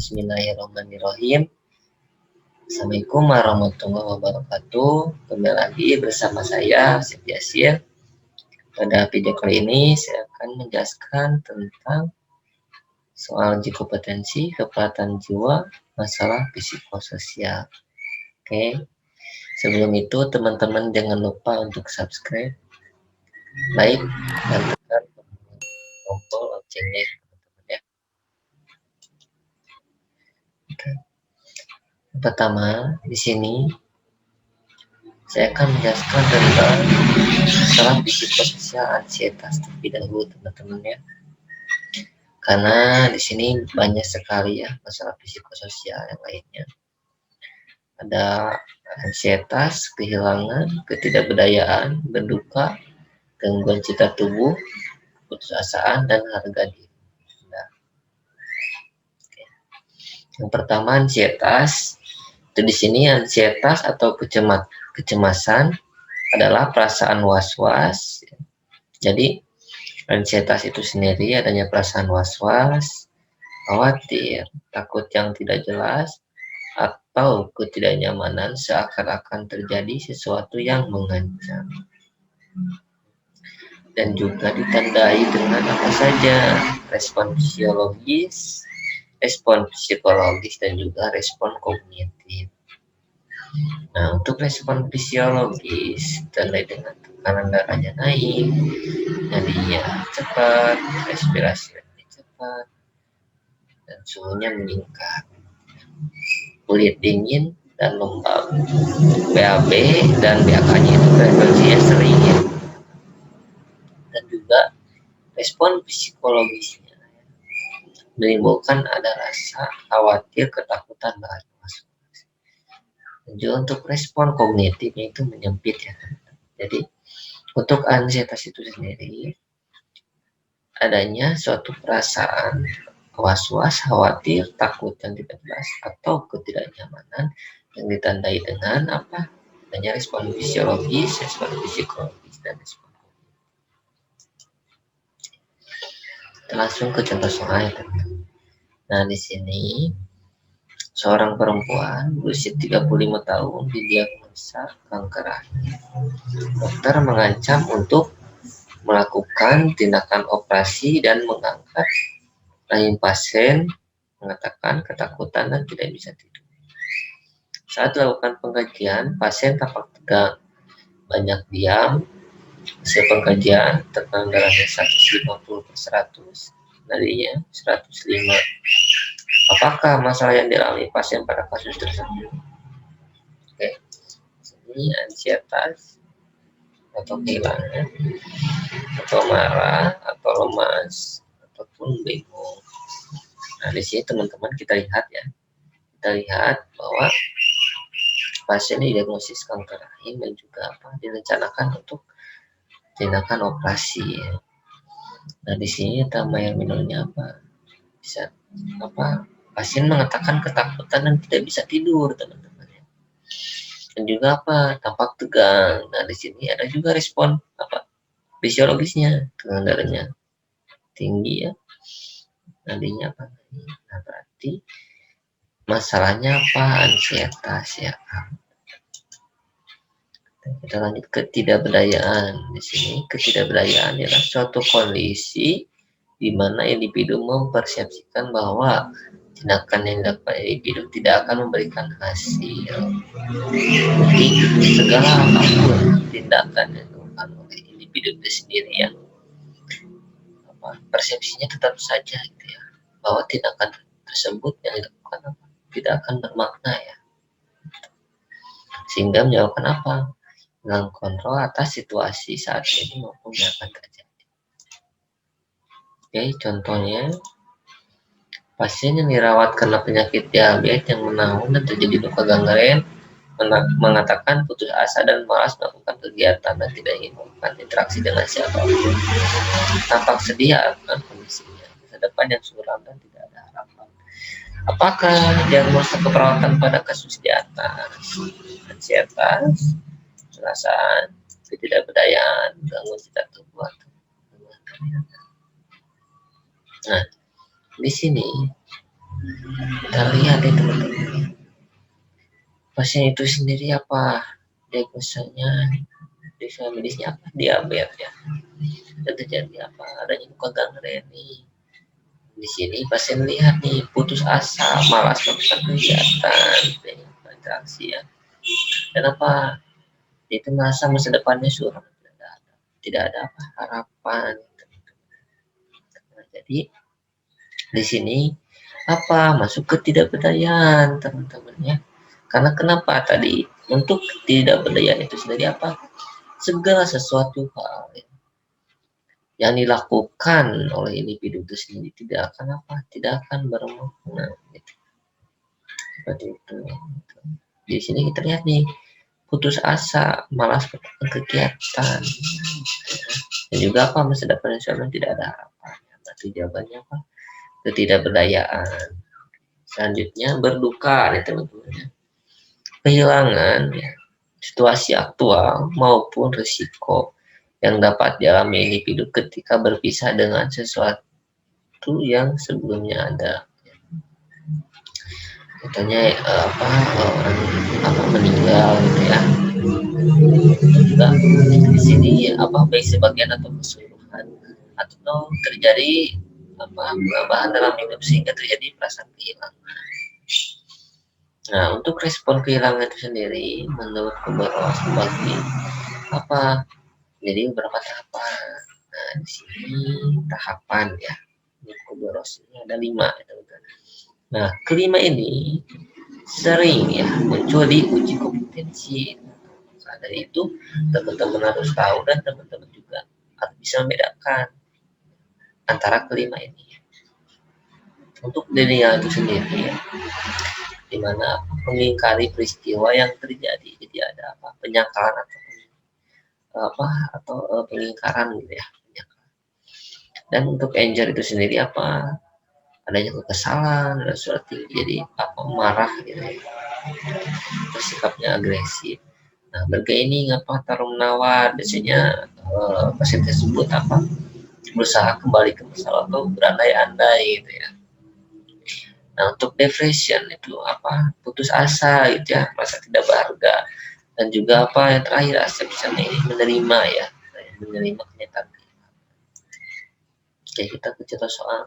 Bismillahirrahmanirrahim. Assalamualaikum warahmatullahi wabarakatuh. Kembali lagi bersama saya, Siti Yasir. Pada video kali ini saya akan menjelaskan tentang soal uji kompetensi kepelatihan jiwa masalah psikososial. Oke, sebelum itu teman-teman jangan lupa untuk subscribe, like, dan tekan tombol loncengnya, teman-teman ya. Oke. Yang pertama, di sini saya akan menjelaskan tentang masalah psikososial ansietas terlebih dahulu, teman-teman ya. Karena di sini banyak sekali ya masalah psikososial yang lainnya. Ada ansietas, kehilangan, ketidakberdayaan, berduka, gangguan citra tubuh, putusasaan, dan harga diri. Nah, yang pertama ansietas. Itu di sini ansietas atau kecemasan adalah perasaan was-was. Jadi ansietas itu sendiri adanya perasaan was-was, khawatir, takut yang tidak jelas, atau ketidaknyamanan seakan-akan terjadi sesuatu yang mengancam. Dan juga ditandai dengan apa saja? Respon fisiologis, respon psikologis, dan juga respon kognitif. Nah, untuk respon fisiologis ditandai dengan tekanan darahnya naik, nadinya cepat, respirasinya cepat, dan suhunya meningkat. Kulit dingin dan lembab. BAB dan BAK-nya itu frekuensinya sering ya. Dan juga respon psikologisnya menimbulkan ada rasa khawatir, ketakutan, bahkan was-was. Dan juga untuk respon kognitifnya itu menyempit ya. Jadi untuk ansietas itu sendiri adanya suatu perasaan was-was, khawatir, takut yang tidak jelas, atau ketidaknyamanan yang ditandai dengan apa? Adanya respon fisiologis, respon psikologis, dan respon kognitif. Kita langsung ke contoh soal. Nah, di sini seorang perempuan berusia 35 tahun didiagnosa kanker rahim. Dokter mengancam untuk melakukan tindakan operasi dan mengangkat rahim pasien, mengatakan ketakutan dan tidak bisa tidur. Saat dilakukan pengkajian, pasien tampak tegang, banyak diam. Hasil pengkajian, tekanan darahnya 150/100, nadinya 105. Apakah masalah yang dialami pasien pada kasus tersebut? Oke, ini ansietas atau kehilangan, atau marah, atau lemas, ataupun bingung. Nah, di sini teman-teman kita lihat ya, kita lihat bahwa pasien didiagnosis kanker rahim dan juga apa direncanakan untuk tindakan operasi. Ya. Nah, di sini tambah yang minumnya apa? Bisa apa? Pasien mengatakan ketakutan dan tidak bisa tidur, teman-teman. Dan juga apa? Tampak tegang. Nah, di sini ada juga respon apa? Fisiologisnya, tekanan darahnya tinggi ya. Nadinya apa? Nah, berarti masalahnya apa? Ansietas ya. Kita lanjut ketidakberdayaan. Di sini ketidakberdayaan adalah suatu kondisi di mana individu mempersepsikan bahwa tindakan yang dilakukan individu tidak akan memberikan hasil. Jadi segala apapun tindakan yang dilakukan oleh individu itu sendiri ya, persepsinya tetap saja gitu ya, bahwa tindakan tersebut yang dilakukan tidak akan bermakna ya, sehingga menyebabkan apa? Dengan kontrol atas situasi saat ini maupun yang akan terjadi. Oke, contohnya pasien yang dirawat karena penyakit diabetes yang menaun dan terjadi luka gangren mengatakan putus asa dan malas melakukan kegiatan dan tidak ingin melakukan interaksi dengan siapapun. Tampak sedih akan kondisinya, masa depan yang suram dan tidak ada harapan. Apakah diagnosa keperawatan pada kasus di atas? Ansietas, perasaan, ketidakberdayaan, gangguan citra tubuh. Nah, di sini Kita lihat ya teman-teman, pasien itu sendiri apa diagnosanya, diagnosa medisnya apa, diabetes ya, dan terjadi apa, adanya luka gangreni. Di sini pasien lihat nih putus asa, malas melakukan kegiatan, interaksi ya, dan apa, dia itu merasa masa depannya suram, tidak ada apa harapan. Nah, jadi di sini apa, masuk ketidakberdayaan teman-teman ya. Karena kenapa tadi, untuk ketidakberdayaan itu sendiri apa, segala sesuatu hal yang dilakukan oleh individu itu sendiri tidak akan apa, tidak akan bermakna gitu. Seperti itu. Di sini kita lihat nih, putus asa, malas melakukan kegiatan, dan juga apa, masa depan yang tidak ada harapan. Berarti jawabannya apa, ketidakberdayaan. Selanjutnya berduka nih teman-teman, kehilangan ya, situasi aktual maupun risiko yang dapat dialami individu ketika berpisah dengan sesuatu yang sebelumnya ada. Contohnya orang apa meninggal gitu ya. Juga di sini apa, baik sebagian atau keseluruhan, atau terjadi apa, perubahan dalam hidup sehingga terjadi perasaan kehilangan. Nah, untuk respon kehilangan itu sendiri menurut Kubrowas bagi apa, jadi beberapa tahapan. Nah, di sini tahapan ya, Kubrowas ini ada 5 ya teman-teman. Nah, kelima ini sering ya muncul di uji kompetensi. Nah, dari itu teman-teman harus tahu dan teman-teman juga harus bisa membedakan antara kelima ini. Untuk dirinya itu sendiri ya, di mana mengingkari peristiwa yang terjadi, jadi ada apa, penyangkalan atau pengingkaran gitu ya. Dan untuk anger itu sendiri apa, adanya kekesalan dan surat tinggi, jadi apa, marah gitu ya, bersikapnya agresif. Nah, bergaining apa, taruh menawar, biasanya pasien tersebut apa, berusaha kembali ke masa lalu, berandai-andai gitu ya. Nah, untuk depression itu apa, putus asa gitu ya, merasa tidak berharga. Dan juga apa yang terakhir, acceptance ini menerima ya, menerima kenyataan. Oke, kita ke contoh soal.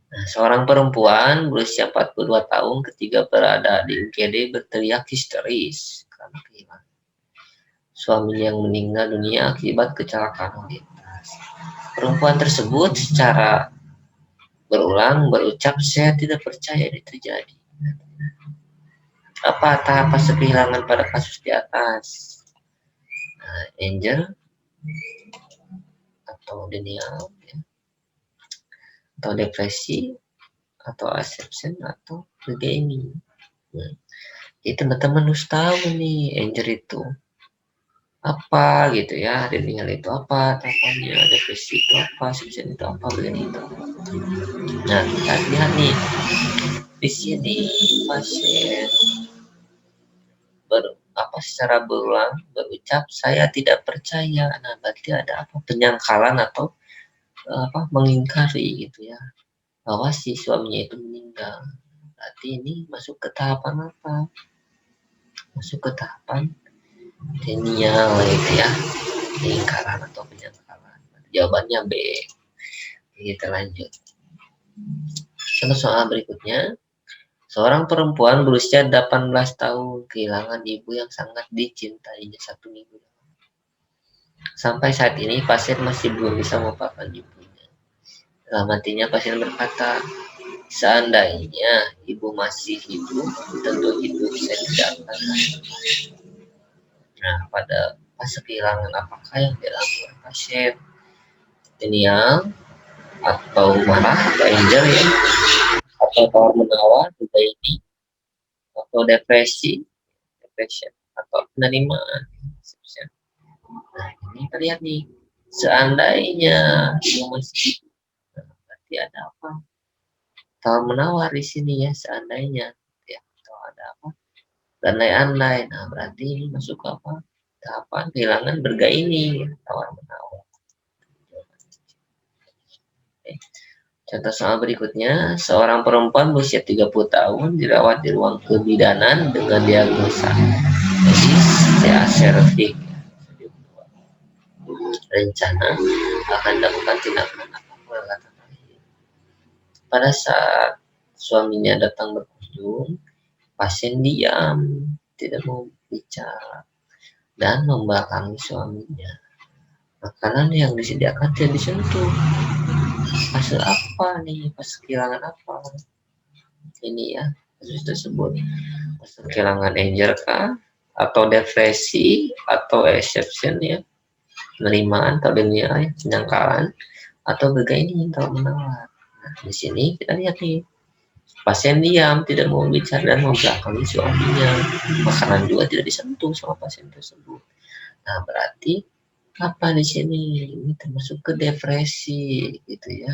Nah, seorang perempuan berusia 42 tahun ketika berada di UGD berteriak histeris karena kehilangan suaminya yang meninggal dunia akibat kecelakaan lalu lintas. Perempuan tersebut secara berulang berucap, saya tidak percaya ini terjadi. Apa tahap fase kehilangan pada kasus di atas? Nah, anger atau denial ya, atau depresi, atau acceptance, atau regaining. Nah, jadi teman-teman harus tahu nih, anger itu apa gitu ya, denial itu apa tahapannya, depresi itu apa, acceptance itu apa, regaining itu. Nah, kita lihat nih di sini pasien secara berulang berucap, saya tidak percaya. Nah, berarti ada apa, penyangkalan atau apa, mengingkari gitu ya, bahwa si suaminya itu meninggal. Berarti ini masuk ke tahapan apa? Masuk ke tahapan denial gitu ya, pengingkaran atau penyangkalan. Jawabannya B. Kita lanjut. Contoh soal berikutnya. Seorang perempuan berusia 18 tahun kehilangan ibu yang sangat dicintainya 1 minggu. Sampai saat ini pasien masih belum bisa melupakan ibunya. Dalam hatinya pasien berkata, seandainya ibu masih hidup, tentu hidup saya tidak akan ada. Nah, pada fase kehilangan apakah yang dilakukan pasien? Denial, atau marah, atau anger ya, atau tawar menawar, juga ini, atau depression, atau penerimaan. Nah, ini kita lihat nih, seandainya ibu masih hidup, berarti ada apa? Tawar menawar di sini ya, seandainya ya, atau ada apa, andai-andai. Nah, berarti ini masuk ke apa, tahapan kehilangan bergaining, tawar menawar. Oke. Contoh soal berikutnya, seorang perempuan berusia 30 tahun dirawat di ruang kebidanan dengan diagnosa cervix. Rencana akan dilakukan tindakan apa pengangkatan rahim. Pada saat suaminya datang berkunjung, pasien diam, tidak mau bicara, dan membelakangi suaminya. Makanan yang disediakan tidak disentuh. Hasil apa nih? Pas kehilangan apa? Ini ya, kasus tersebut. Pas kehilangan anger kah? Atau depresi? Atau exception ya? Penerimaan atau denial, penyangkalan, atau gagal ini terlalu menawar. Nah, di sini kita lihat nih, pasien diam, tidak mau bicara dan membelakangi suaminya. Makanan juga tidak disentuh sama pasien tersebut. Nah, berarti apa di sini? Ini termasuk ke depresi, gitu ya.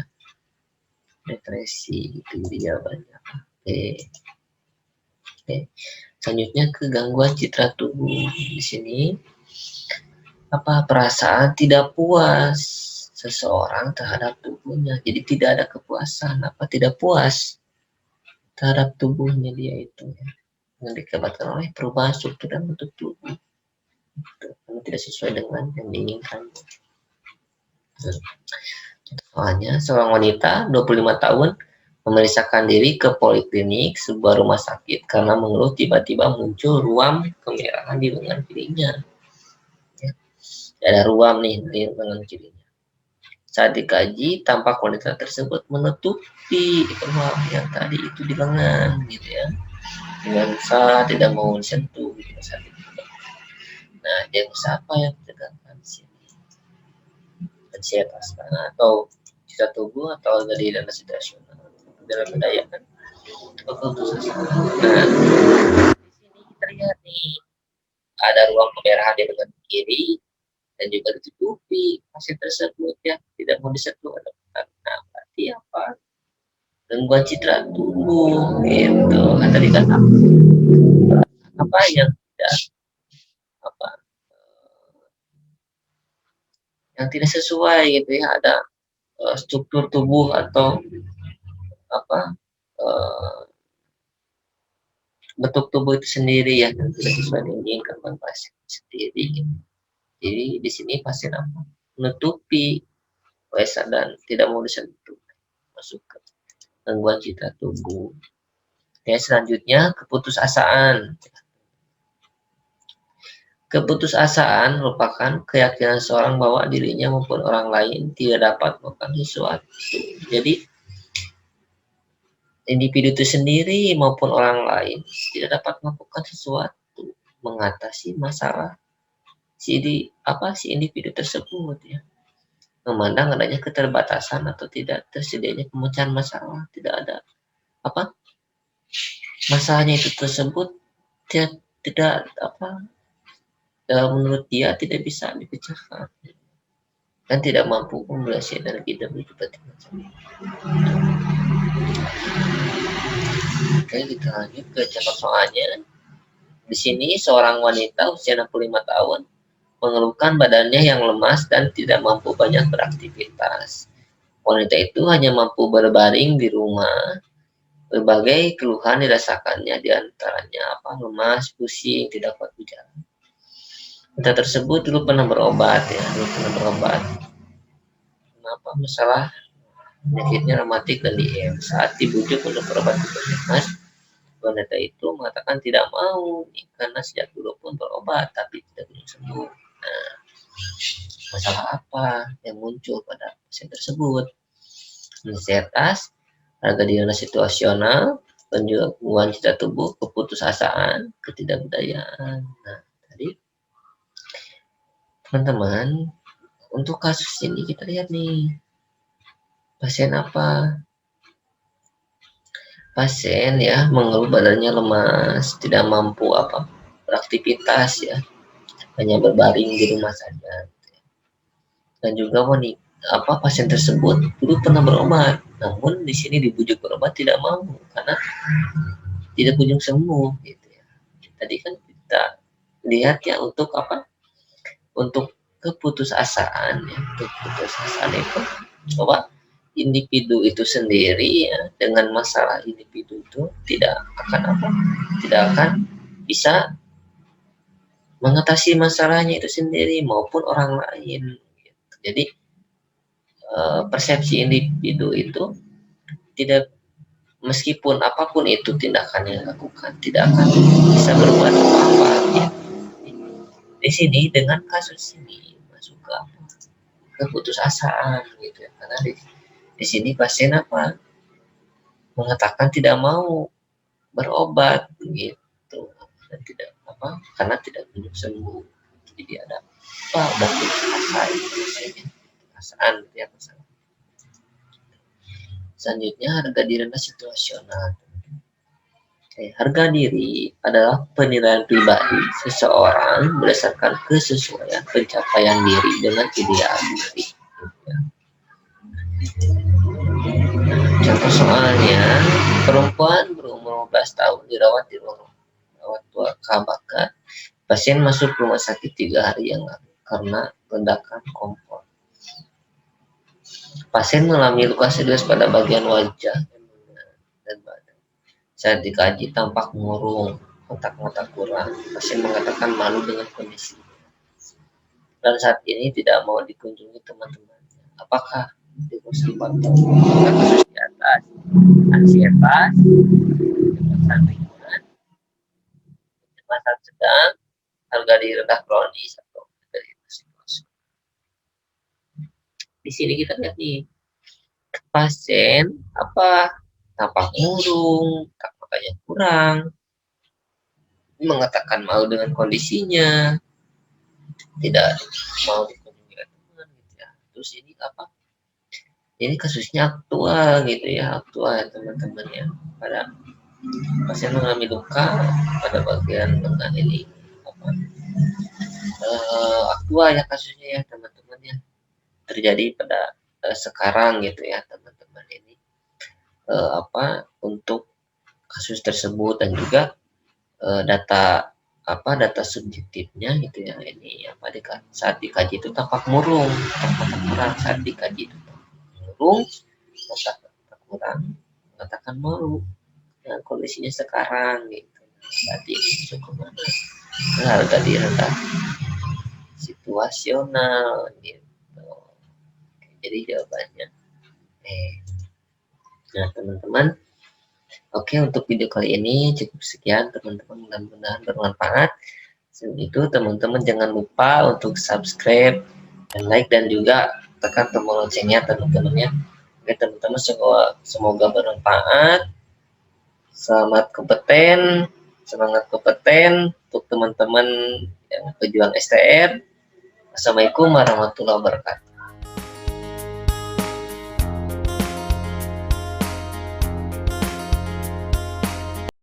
Depresi itu dia banyak. Oke. Selanjutnya ke gangguan citra tubuh. Di sini apa perasaan tidak puas seseorang terhadap tubuhnya. Jadi tidak ada kepuasan, apa tidak puas terhadap tubuhnya dia itu ya. Yang dikabarkan oleh perubahan struktur dan bentuk tubuh. Karena tidak sesuai dengan yang diinginkan. Soalnya seorang wanita 25 tahun memeriksakan diri ke poliklinik sebuah rumah sakit karena mengeluh tiba-tiba muncul ruam kemerahan di lengan kirinya. Ya. Ada ruam nih di lengan kirinya. Saat dikaji, tampak wanita tersebut menutupi ruam yang tadi itu di lengan, gitu ya, dengan usaha tidak mau disentuh gitu, saat itu. Nah, diagnosa apa yang ditegakkan di sini? Ansietas atau citra tubuh atau dari dana situasional dalam budaya kan? Nah, di sini kita lihat nih ada ruang kemerahan di lengan kiri dan juga ditutupi pasien tersebut ya, tidak mau disentuh. Nah, berarti apa? Gangguan citra tubuh gitu. Kan tadi kan apa yang tidak apa yang tidak sesuai gitu ya, ada struktur tubuh atau apa bentuk tubuh itu sendiri ya, yang tidak sesuai dengan diinginkan pasien sendiri gitu. Jadi di sini pasien apa menutupi wesa dan tidak mau disentuh, masuk ke gangguan citra tubuh. Oke, selanjutnya keputusasaan. Keputusasaan merupakan keyakinan seorang bahwa dirinya maupun orang lain tidak dapat melakukan sesuatu. Jadi individu itu sendiri maupun orang lain tidak dapat melakukan sesuatu mengatasi masalah si individu tersebut ya. Memandang adanya keterbatasan atau tidak tersedianya pemecahan masalah, tidak ada apa masalahnya itu tersebut tidak menurut dia tidak bisa dipecahkan dan tidak mampu memiliki energi dan berkepentingan. Oke, kita lanjut ke contoh soalnya. Di sini seorang wanita usia 65 tahun mengeluhkan badannya yang lemas dan tidak mampu banyak beraktivitas. Wanita itu hanya mampu berbaring di rumah. Berbagai keluhan dirasakannya, diantaranya lemas, pusing, tidak kuat berjalan. Wanita tersebut dulu pernah berobat ya, Kenapa masalah penyakitnya rematik dan DM. Saat dibujuk untuk berobat ke puskesmas, wanita itu mengatakan tidak mau karena sejak dulu pun berobat tapi tidak sembuh. Nah, masalah apa yang muncul pada pasien tersebut? Ansietas, harga diri situasional, dan juga gangguan citra tubuh, keputusasaan, ketidakberdayaan. Nah, tadi teman-teman, untuk kasus ini kita lihat nih, pasien apa? Pasien ya mengeluh badannya lemas, tidak mampu beraktivitas ya, hanya berbaring di rumah saja. Dan juga pasien tersebut dulu pernah berobat, namun di sini dibujuk berobat tidak mau karena tidak kunjung sembuh gitu ya. Tadi kan kita lihat ya untuk untuk keputusasaan ya, untuk keputusasaan itu coba individu itu sendiri ya, dengan masalah individu itu tidak akan bisa mengatasi masalahnya itu sendiri maupun orang lain. Jadi persepsi individu itu tidak, meskipun apapun itu tindakan yang dilakukan, tidak akan bisa berbuat apa-apa. Ya. Di sini dengan kasus ini masuk ke keputusasaan gitu ya, karena di sini pasien mengatakan tidak mau berobat gitu, dan tidak karena tidak kunjung sembuh. Jadi ada udah putus asa itu perasaan ya. Selanjutnya harga diri rendah situasional. Harga diri adalah penilaian pribadi seseorang berdasarkan kesesuaian pencapaian diri dengan ideal diri. Contoh soalnya, perempuan berumur 15 tahun dirawat di ruang rawat tua KBK. Pasien masuk rumah sakit 3 hari yang lalu karena ledakan kompor. Pasien mengalami luka serius pada bagian wajah dan badan. Saat dikaji tampak murung, otak-otak kurang. Pasien mengatakan malu dengan kondisi dan saat ini tidak mau dikunjungi teman-temannya. Apakah disebabkan kasus di atas ansietas, kecemasan lingkungan, kecemasan sedang, harga diri rendah kronis atau dari situasi? Di sini kita lihat nih, pasien tampak murung, makanya kurang, mengatakan malu dengan kondisinya, tidak mau dikunjungi teman gitu ya. Terus ini ini kasusnya aktual gitu ya, aktual teman-teman ya, pada pasien mengalami luka pada bagian lengan ini aktual ya kasusnya ya teman-teman ya, terjadi pada sekarang gitu ya teman-teman ini untuk kasus tersebut, dan juga data subjektifnya gitu ya, ini saat dikaji itu tampak murung, kurang, saat dikaji itu murung, kurang, mengatakan malu dengan kondisinya sekarang gitu. Berarti cukup mana harga diri rendah situasional gitu. Jadi jawabannya nah teman-teman, oke, untuk video kali ini cukup sekian teman-teman, mudah-mudahan bermanfaat. Sebelum itu teman-teman jangan lupa untuk subscribe dan like, dan juga tekan tombol loncengnya teman-teman ya. Oke teman-teman, semoga bermanfaat. Semangat kompeten untuk teman-teman yang pejuang STR. Assalamualaikum warahmatullahi wabarakatuh.